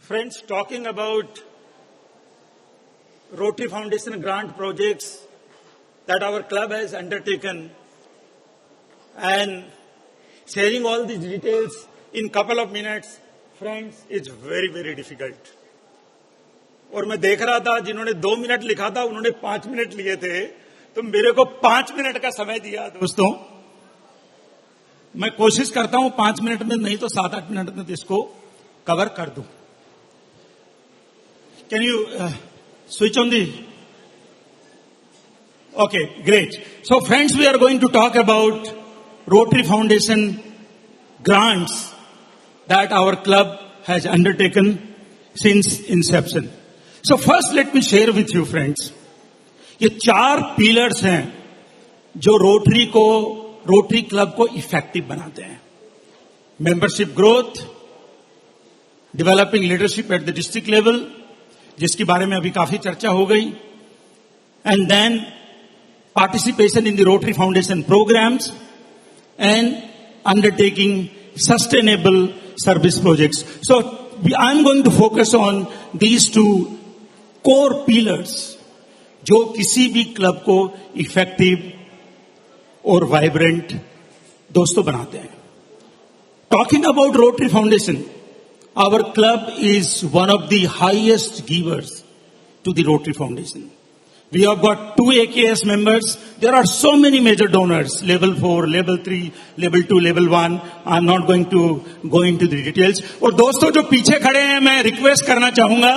Friends, talking about Rotary Foundation grant projects that our club has undertaken and sharing all these details in couple of minutes, friends, it's very, very difficult. और मैं देख रहा था जिन्होंने 2 minute लिखा था उन्होंने 5 मिनट लिए थे, तो मेरे को 5 मिनट का समय दिया दोस्तों। मैं कोशिश करता हूं 5 मिनट में नहीं तो 7-8 मिनट में इसको कवर कर दूं। Can you switch on the? Okay, great. So friends, we are going to talk about Rotary Foundation grants that our club has undertaken since inception. So first let me share with you friends, ये 4 pillars हैं जो rotary club को effective बनाते हैं। Membership growth, developing leadership at the district level, जिसके बारे में अभी काफी चर्चा हो गई, and then participation in the Rotary Foundation programs and undertaking sustainable service projects. So I am going to focus on these 2 core pillars जो किसी भी क्लब को इफेक्टिव और वाइब्रेंट दोस्तों बनाते हैं। Talking about rotary foundation, our club is one of the highest givers to the Rotary Foundation. We have got 2 AKS members. There are so many major donors, level 4, level 3, level 2, level 1. I'm not going to go into the details. और दोस्तों जो पीछे खड़े हैं, मैं request करना चाहूंगा,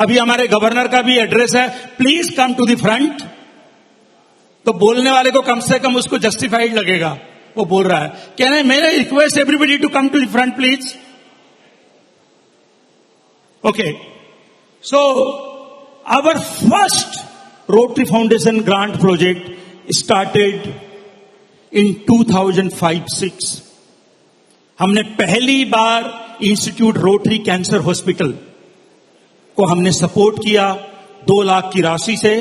अभी हमारे गवर्नर का भी एड्रेस है, please come to the front. तो बोलने वाले को कम से कम उसको जस्टिफाइड लगेगा, वो बोल रहा है। कैन आई मेरे request everybody to come to the front please? Okay, so our first Rotary Foundation grant project started in 2005-06. हमने पहली बार इंस्टीट्यूट रोटरी कैंसर हॉस्पिटल को हमने सपोर्ट किया 2 लाख की राशि से,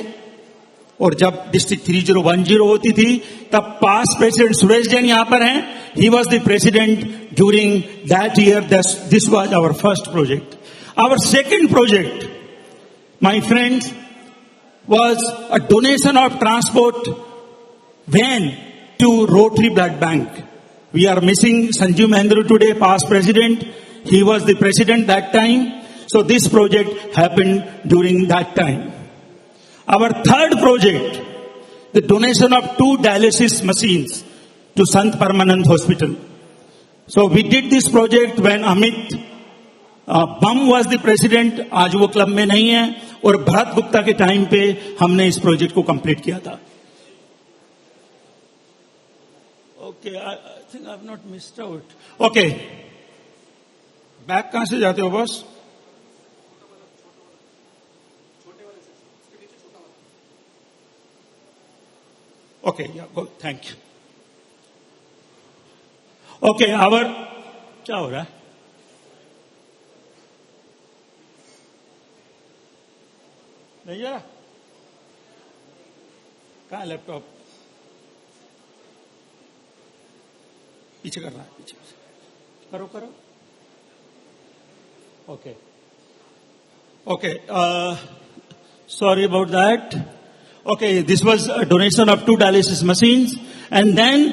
और जब डिस्ट्रिक्ट 3010 होती थी तब पास्ट प्रेसिडेंट सुरेश जैन यहां पर हैं, he was the president during that year. This was our first project. Our second project, my friends, was a donation of transport van to Rotary Blood Bank. We are missing Sanjeev Mahendra today, past president. He was the president that time. So this project happened during that time. Our third project, the donation of 2 dialysis machines to Sant Paramanand Hospital. So we did this project when Amit bomb was the president, आज वो club में नहीं है, और भरत गुप्ता के time पे हमने इस प्रोजेक्ट को कंप्लीट किया था। Okay, I think I have not missed out. Okay, back कहां से जाते हो बॉस? ओके, या गो, थैंक यू। ओके, आवर क्या हो रहा है? नहीं जरा कहाँ है लैपटॉप? पीछे करना है, पीछे करो करो। Okay okay, sorry about that. Okay, this was a donation of 2 dialysis machines and then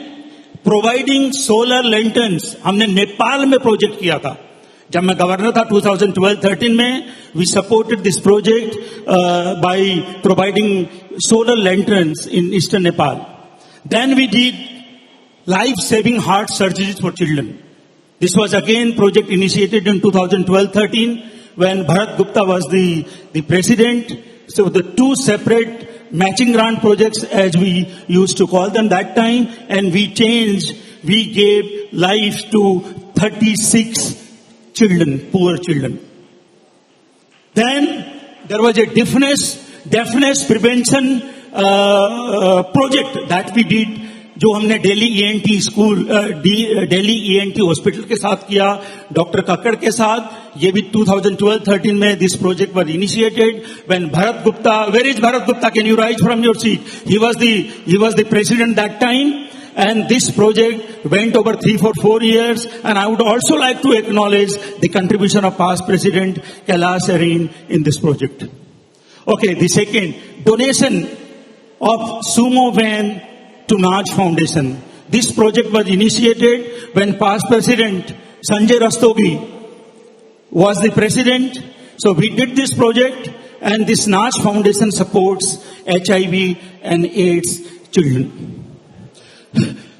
providing solar lanterns. हमने नेपाल में प्रोजेक्ट किया था जब मैं गवर्नर था 2012-13 में। We supported this project by providing solar lanterns in eastern Nepal. Then we did life saving heart surgeries for children. This was again project initiated in 2012-13 when Bharat Gupta was the president. So the 2 separate matching grant projects, as we used to call them that time, and we gave life to 36 children, poor children. Then there was a deafness prevention project that we did, जो हमने Delhi ENT school, Delhi ENT hospital के साथ किया, doctor Kakkar के साथ। ये भी 2012-13 में this project was initiated when Bharat Gupta, where is Bharat Gupta? Can you rise from your seat? He was the president that time, And this project went over 4 years. And I would also like to acknowledge the contribution of past President Kailash Areen in this project. Okay, the second, donation of sumo van to Naj Foundation. This project was initiated when past President Sanjay Rastogi was the president. So we did this project, and this Naj Foundation supports HIV and AIDS children.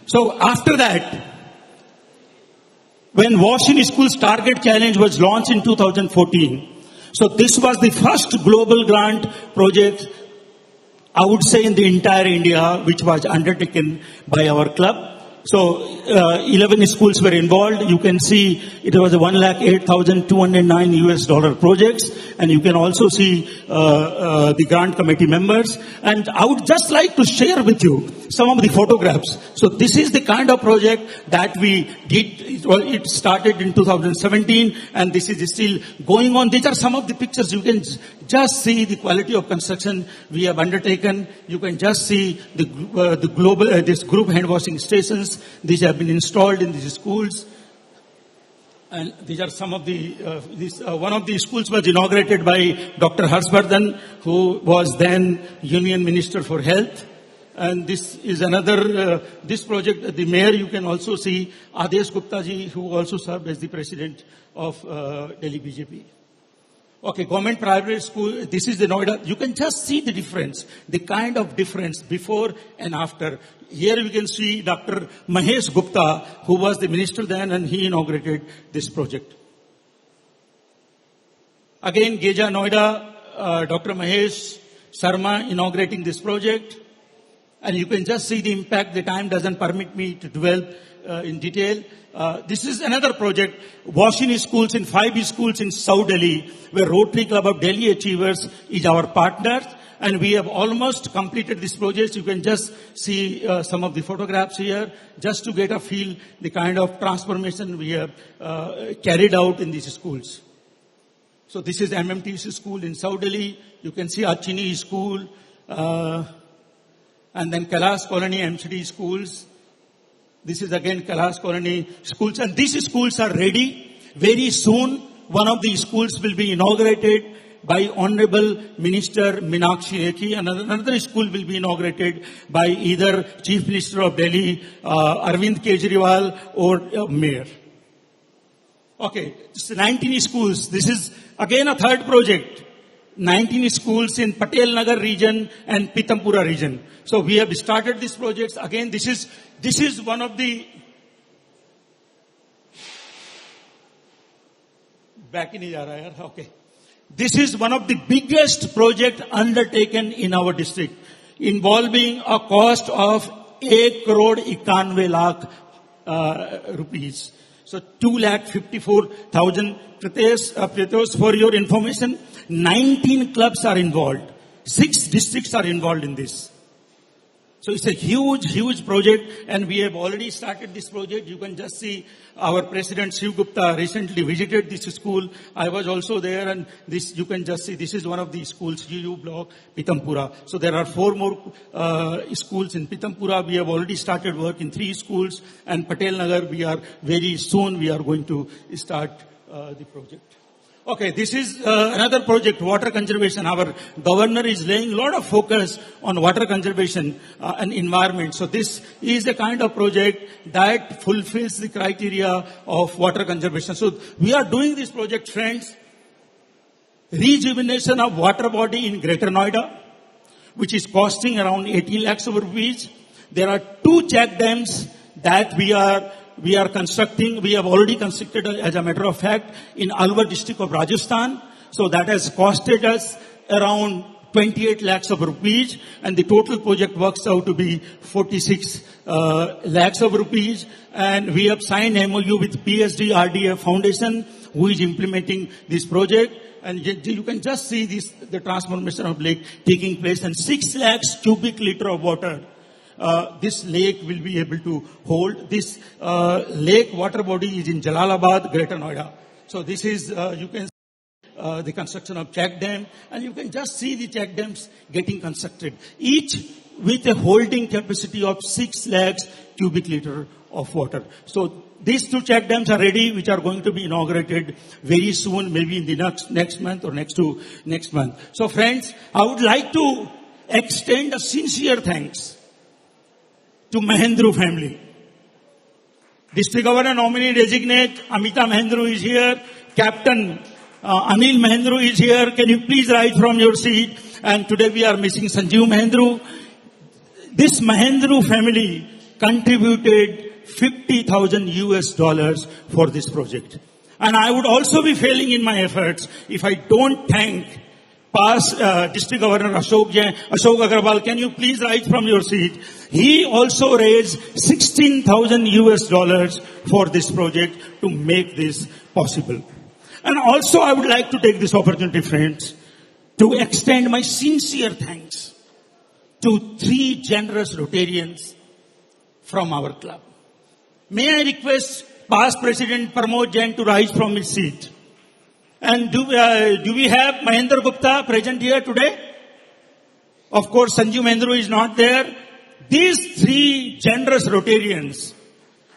So after that, when Wash in Schools Target Challenge was launched in 2014, so this was the first global grant project, I would say, in the entire India, which was undertaken by our club. So 11 schools were involved. You can see it was a $108,209 projects, and you can also see the grant committee members. And I would just like to share with you some of the photographs. So this is the kind of project that we did. It started in 2017, and this is still going on. These are some of the pictures. You can just see the quality of construction we have undertaken. You can just see the global this group hand washing stations. These have been installed in these schools. And these are some of the, one of the schools was inaugurated by Dr. Harshvardhan, who was then Union Minister for Health. And this is another, this project, the mayor, you can also see Adesh Gupta ji, who also served as the president of Delhi BJP. Okay, government private school, this is the Noida. You can just see the difference, the kind of difference before and after. Here we can see Dr. Mahesh Gupta, who was the minister then, and he inaugurated this project. Again, Geja Noida, Dr. Mahesh Sharma inaugurating this project. And you can just see the impact. The time doesn't permit me to dwell in detail. This is another project, Wash-in Schools in 5 schools in South Delhi, where Rotary Club of Delhi Achievers is our partner. And we have almost completed this project. You can just see some of the photographs here, just to get a feel the kind of transformation we have carried out in these schools. So this is MMTC school in South Delhi. You can see Achini school, and then Kailash Colony MCD schools. This is again Kailash Colony schools, and these schools are ready. Very soon, one of the schools will be inaugurated by Honorable Minister Meenakshi Lekhi. Another school will be inaugurated by either Chief Minister of Delhi, Arvind Kejriwal, or Mayor. Okay, 19 schools. This is again a third project. 19 schools in Patel Nagar region and Pitampura region. So we have started these projects. Again, this is one of the okay. This is one of the biggest project undertaken in our district, involving a cost of 1,91,00,000 rupees. So 2,54,000. Pritesh, for your information, 19 clubs are involved. 6 districts are involved in this. So it's a huge project, and we have already started this project. You can just see our President Shiv Gupta recently visited this school. I was also there, and this, you can just see, this is one of the schools, UU block, Pitampura. So there are 4 more schools in Pitampura. We have already started work in 3 schools, and Patel Nagar, very soon we are going to start the project. Okay, this is another project, water conservation. Our governor is laying a lot of focus on water conservation and environment. So this is the kind of project that fulfills the criteria of water conservation. So we are doing this project, friends, rejuvenation of water body in Greater Noida, which is costing around 18 lakhs of rupees. There are 2 check dams that we are constructing. We have already constructed, as a matter of fact, in Alwar district of Rajasthan. So that has costed us around 28 lakhs of rupees, and the total project works out to be 46 lakhs of rupees. And we have signed MOU with PSD RDF Foundation, who is implementing this project. And you can just see the transformation of lake taking place, and 6 lakhs cubic liter of water. This lake will be able to hold. This lake water body is in Jalalabad, Greater Noida. So this is, you can see the construction of check dam, and you can just see the check dams getting constructed, each with a holding capacity of 6 lakhs cubic liter of water. So these two check dams are ready, which are going to be inaugurated very soon, maybe in the next month or next month. So friends, I would like to extend a sincere thanks to Mahendru family. District Governor nominee designate Amita Mahendru is here. Captain Anil Mahendru is here. Can you please rise from your seat? And today we are missing Sanjeev Mahendru. This Mahendru family contributed $50,000 for this project. And I would also be failing in my efforts if I don't thank past District Governor Ashok Agrawal. Can you please rise from your seat? He also raised $16,000 for this project to make this possible. And also I would like to take this opportunity, friends, to extend my sincere thanks to 3 generous Rotarians from our club. May I request past President Pramod Jain to rise from his seat? And do we have Mahendra Gupta present here today? Of course, Sanjeev Mahendru is not there. These 3 generous Rotarians,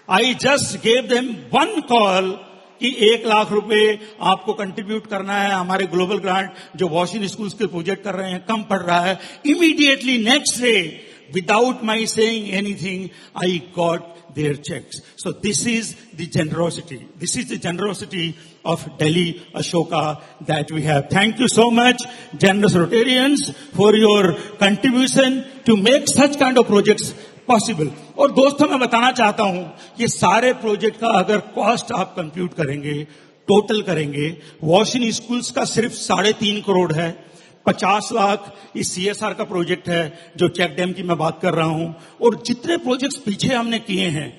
I just gave them one call कि 1 लाख रुपए आपको contribute करना है हमारे global grant जो washing schools के project कर रहे हैं कम पड़ रहा है. Immediately next day, without my saying anything, I got their checks. So this is the generosity. This is the generosity of Delhi Ashoka that we have. Thank you so much, generous Rotarians, for your contribution to make such kind of projects possible. और दोस्तों मैं बताना चाहता हूं ये सारे project का अगर कॉस्ट आप कंप्यूट करेंगे, टोटल करेंगे, वॉशिंग स्कूल्स का सिर्फ 3.5 करोड़ है, 50 लाख इस सीएसआर का प्रोजेक्ट है जो चेक डैम की मैं बात कर रहा हूं, और जितने प्रोजेक्ट्स पीछे हमने किए हैं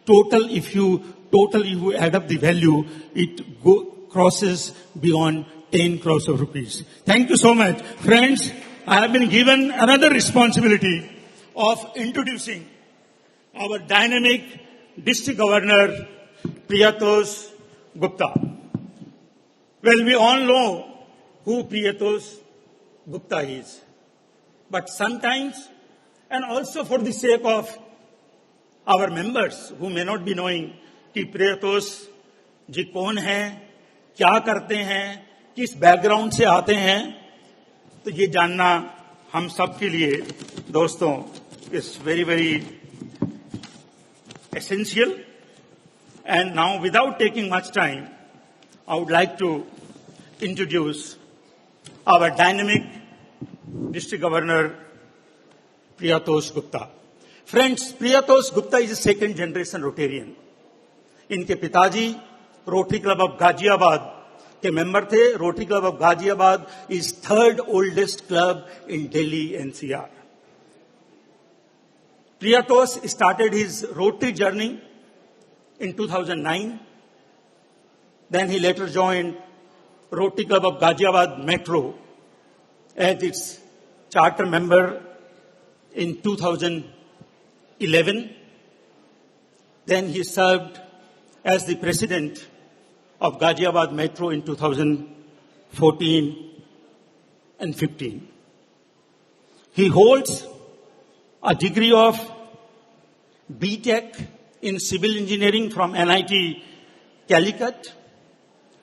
total if you add up the value it crosses beyond 10 crores of rupees. Thank you so much. Friends, I have been given another responsibility of introducing our dynamic district governor, Priyatosh Gupta. Well, we all know who Priyatosh Gupta is. But sometimes, and also for the sake of our members who may not be knowing कि प्रियतोष जी कौन हैं, क्या करते हैं, किस background से आते हैं, तो ये जानना हम सब के लिए दोस्तों is very very essential. And now, without taking much time, I would like to introduce our dynamic District Governor, Priyatosh Gupta. Friends, Priyatosh Gupta is a second generation Rotarian. इनके पिताजी रोटरी क्लब ऑफ गाजियाबाद के member थे. Rotary club of Ghaziabad is third oldest club in Delhi NCR. Priyatosh started his Rotary journey in 2009. Then he later joined Rotary Club of Ghaziabad Metro as its charter member in 2011. Then he served as the president of Ghaziabad Metro in 2014 and 15. He holds a degree of BTech in civil engineering from NIT Calicut.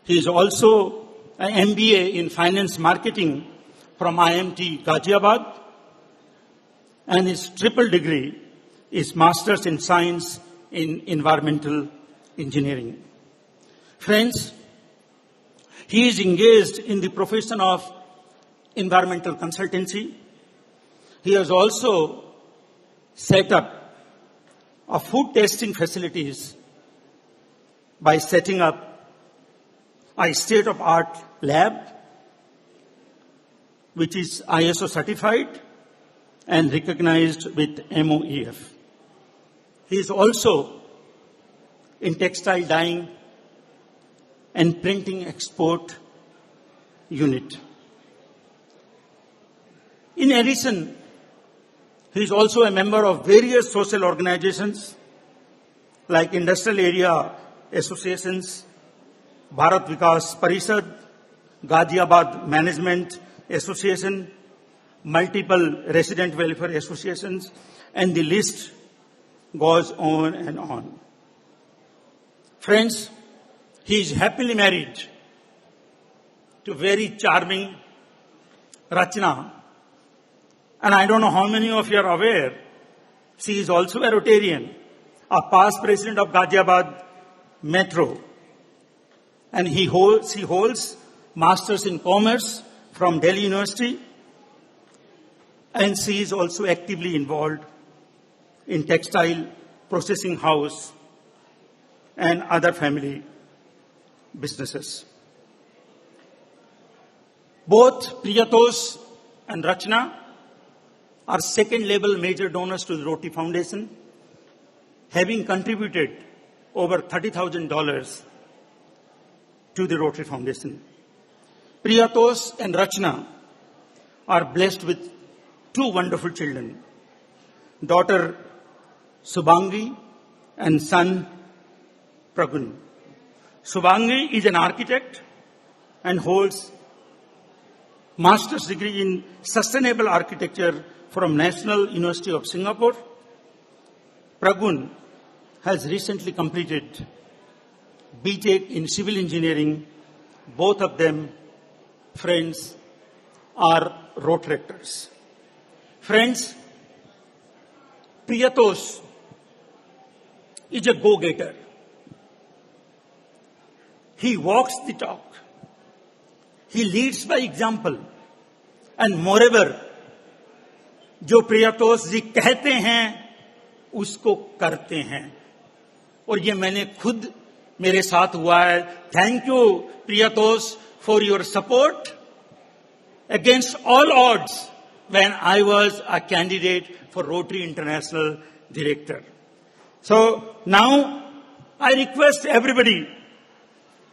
He is also an MBA in finance marketing from IMT Ghaziabad. And his triple degree is Masters in Science in Environmental Engineering. Friends, he is engaged in the profession of environmental consultancy. He has also set up a food testing facilities by setting up a state-of-art lab which is ISO certified and recognized with MOEF. He is also in textile dyeing and printing export unit. In addition, he is also a member of various social organizations like Industrial Area Associations, Bharat Vikas Parishad, Ghaziabad Management Association, multiple resident welfare associations, and the list goes on and on. Friends, he is happily married to very charming Rachna. And I don't know how many of you are aware, she is also a Rotarian, a past president of Ghaziabad Metro. And she holds Masters in Commerce from Delhi University. And she is also actively involved in textile processing house and other family businesses. Both Priyatosh and Rachna are second-level major donors to the Rotary Foundation, having contributed over $30,000 to the Rotary Foundation. Priyatosh and Rachna are blessed with two wonderful children, daughter Subhangi and son Pragun. Subhangi is an architect and holds master's degree in sustainable architecture from National University of Singapore. Pragun has recently completed BTech in civil engineering. Both of them, friends, are Rotaractors. Friends, Priyatosh is a go-getter. He walks the talk. He leads by example. And moreover, जो प्रियतोष जी कहते हैं उसको करते हैं और ये मैंने खुद मेरे साथ हुआ है. Thank you Priyatosh for your support against all odds when I was a candidate for Rotary International Director. So now I request everybody,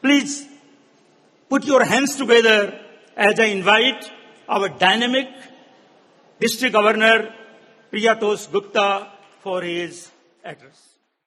please put your hands together as I invite our dynamic District Governor Priyatosh Gupta for his address.